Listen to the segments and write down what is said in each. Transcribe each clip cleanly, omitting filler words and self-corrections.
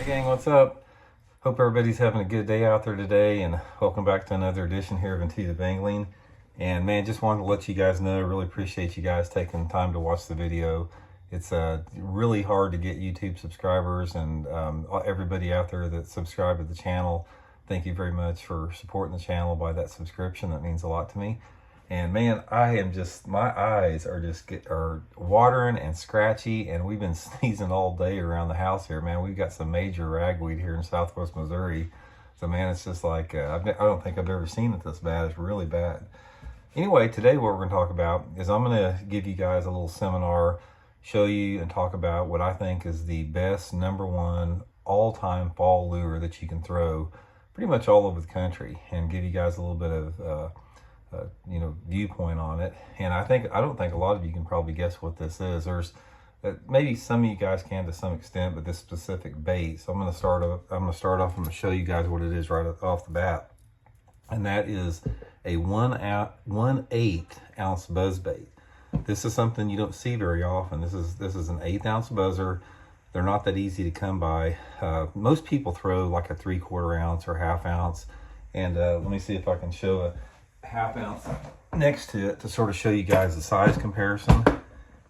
Hey gang, what's up? Hope everybody's having a good day out there today, and welcome back to another edition here of Intuitive Angling. And man, just wanted to let you guys know, really appreciate you guys taking time to watch the video. It's really hard to get YouTube subscribers, and everybody out there that subscribed to the channel, thank you very much for supporting the channel by that subscription. That means a lot to me. And man, I am just, my eyes are watering and scratchy, and we've been sneezing all day around the house here, man. We've got some major ragweed here in Southwest Missouri. So man, it's just like, I don't think I've ever seen it this bad. It's really bad. Anyway, today what we're going to talk about is I'm going to give you guys a little seminar, show you and talk about what I think is the best #1 all-time fall lure that you can throw pretty much all over the country, and give you guys a little bit of viewpoint on it. And I don't think a lot of you can probably guess what this is. There's maybe some of you guys can to some extent, but this specific bait. So I'm going to start off. I'm going to show you guys what it is right off the bat, and that is a 1/8 ounce buzz bait. This is something you don't see very often. This is an 1/8 ounce buzzer. They're not that easy to come by. Most people throw like a 3/4 ounce or 1/2 ounce, and let me see if I can show a 1/2 ounce next to it to sort of show you guys the size comparison.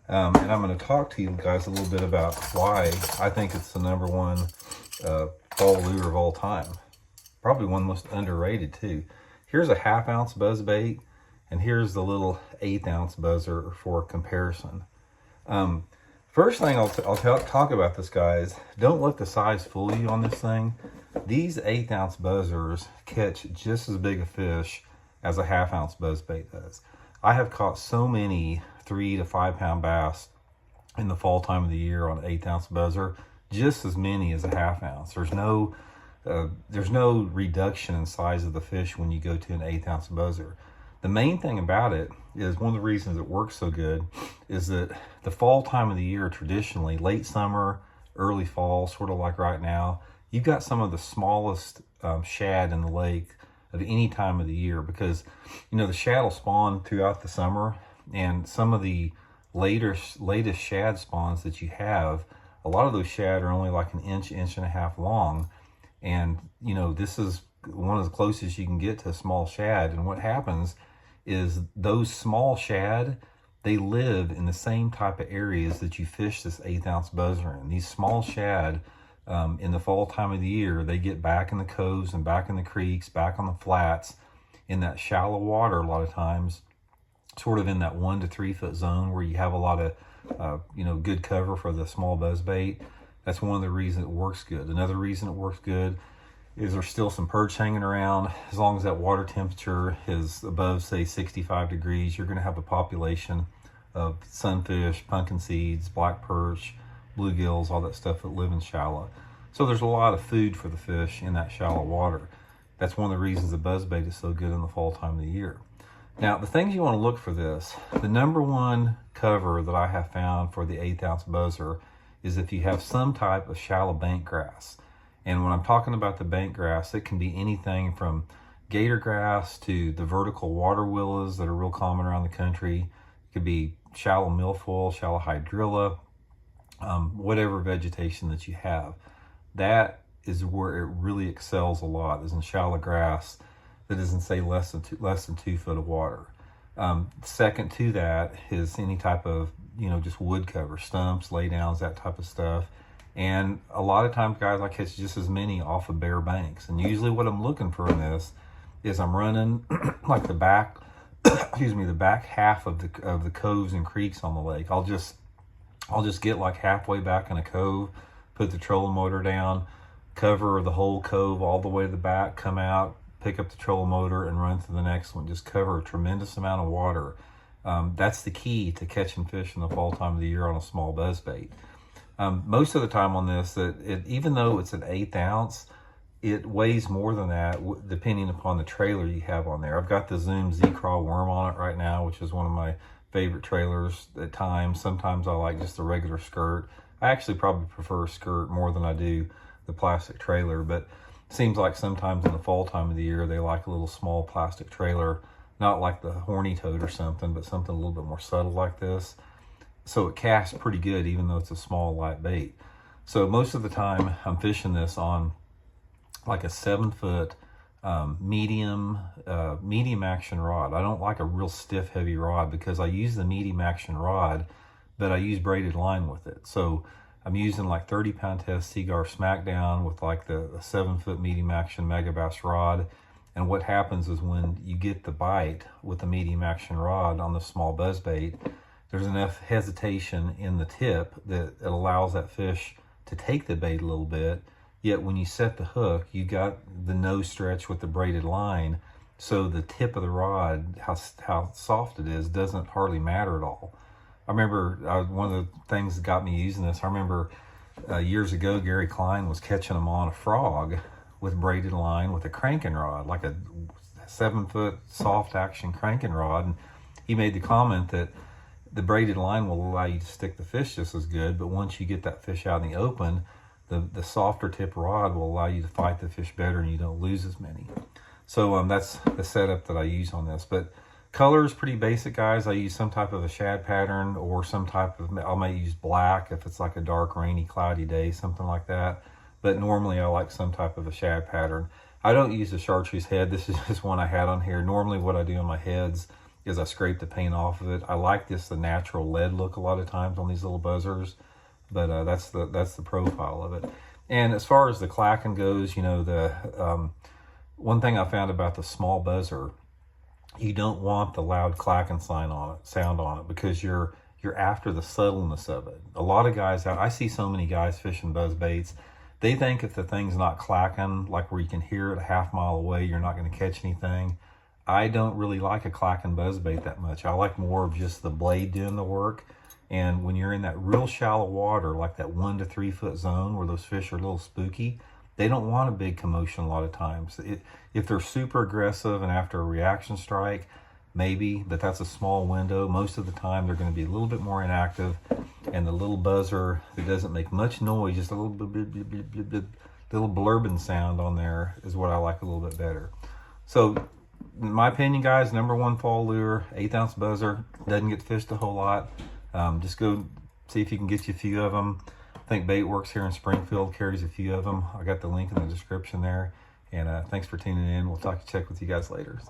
And I'm going to talk to you guys a little bit about why I think it's the #1 fall lure of all time. Probably one most underrated too. Here's a 1/2 ounce buzz bait, and here's the little 1/8 ounce buzzer for comparison. First thing I'll talk about this, guys, don't let the size fool you on this thing. These 1/8 ounce buzzers catch just as big a fish as a 1/2 ounce buzz bait does. I have caught so many 3 to 5 pound bass in the fall time of the year on an 1/8 ounce buzzer, just as many as a 1/2 ounce. There's no reduction in size of the fish when you go to an 1/8 ounce buzzer. The main thing about it is, one of the reasons it works so good is that the fall time of the year, traditionally late summer, early fall, sort of like right now, you've got some of the smallest shad in the lake of any time of the year, because the shad will spawn throughout the summer, and some of the latest shad spawns that you have, a lot of those shad are only like an inch and a half long, and this is one of the closest you can get to a small shad. And what happens is those small shad, they live in the same type of areas that you fish this 1/8 ounce buzzer in. These small shad, in the fall time of the year, they get back in the coves and back in the creeks, back on the flats, in that shallow water a lot of times, sort of in that 1 to 3 foot zone where you have a lot of good cover for the small buzz bait. That's one of the reasons it works good. Another reason it works good is there's still some perch hanging around. As long as that water temperature is above, say, 65 degrees, you're going to have a population of sunfish, pumpkin seeds, black perch, bluegills, all that stuff that live in shallow. So there's a lot of food for the fish in that shallow water. That's one of the reasons the buzz bait is so good in the fall time of the year. Now, the things you want to look for this, the #1 cover that I have found for the 1/8 ounce buzzer is if you have some type of shallow bank grass. And when I'm talking about the bank grass, it can be anything from gator grass to the vertical water willows that are real common around the country. It could be shallow milfoil, shallow hydrilla, whatever vegetation that you have. That is where it really excels a lot, is in shallow grass that is in, say, less than 2 foot of water. Second to that is any type of just wood cover, stumps, laydowns, that type of stuff. And a lot of times, guys, I catch just as many off of bare banks. And usually what I'm looking for in this is I'm running like the back, the back half of the coves and creeks on the lake. I'll just get like halfway back in a cove, put the trolling motor down, cover the whole cove all the way to the back, come out, pick up the trolling motor and run to the next one. Just cover a tremendous amount of water. That's the key to catching fish in the fall time of the year on a small buzz bait. Most of the time on this, even though it's an 1/8 ounce, it weighs more than that depending upon the trailer you have on there. I've got the Zoom Z-Craw worm on it right now, which is one of my favorite trailers at times. Sometimes I like just the regular skirt. I actually probably prefer a skirt more than I do the plastic trailer, but it seems like sometimes in the fall time of the year, they like a little small plastic trailer, not like the horny toad or something, but something a little bit more subtle like this. So it casts pretty good, even though it's a small light bait. So most of the time I'm fishing this on like a 7-foot medium action rod. I don't like a real stiff, heavy rod because I use the medium action rod, but I use braided line with it. So I'm using like 30-pound test Seaguar Smackdown with like the 7-foot medium action Megabass rod. And what happens is when you get the bite with the medium action rod on the small buzzbait, there's enough hesitation in the tip that it allows that fish to take the bait a little bit. Yet when you set the hook, you got the nose stretch with the braided line, so the tip of the rod, how soft it is, doesn't hardly matter at all. I remember one of the things that got me using this, I remember years ago, Gary Klein was catching them on a frog with braided line with a cranking rod, like a 7-foot soft action cranking rod. And he made the comment that the braided line will allow you to stick the fish just as good, but once you get that fish out in the open, the softer tip rod will allow you to fight the fish better and you don't lose as many. So that's the setup that I use on this. But color is pretty basic, guys. I use some type of a shad pattern or some type of, I might use black if it's like a dark, rainy, cloudy day, something like that. But normally I like some type of a shad pattern. I don't use a chartreuse head. This is just one I had on here. Normally what I do on my heads is I scrape the paint off of it. I like the natural lead look a lot of times on these little buzzers. But that's the profile of it. And as far as the clacking goes, you know, the one thing I found about the small buzzer, you don't want the loud clacking sound on it because you're after the subtleness of it. A lot of guys I see so many guys fishing buzz baits, they think if the thing's not clacking, like where you can hear it a half mile away, you're not going to catch anything. I don't really like a clacking buzz bait that much. I like more of just the blade doing the work. And when you're in that real shallow water, like that 1 to 3 foot zone where those fish are a little spooky, they don't want a big commotion a lot of times. If they're super aggressive and after a reaction strike, maybe, but that's a small window. Most of the time they're going to be a little bit more inactive, and the little buzzer that doesn't make much noise, just a little little blurbing sound on there is what I like a little bit better. So in my opinion, guys, #1 fall lure, 1/8 ounce buzzer, doesn't get fished a whole lot. Just go see if you can get you a few of them. I think Baitworks here in Springfield carries a few of them. I got the link in the description there. And thanks for tuning in. We'll check with you guys later.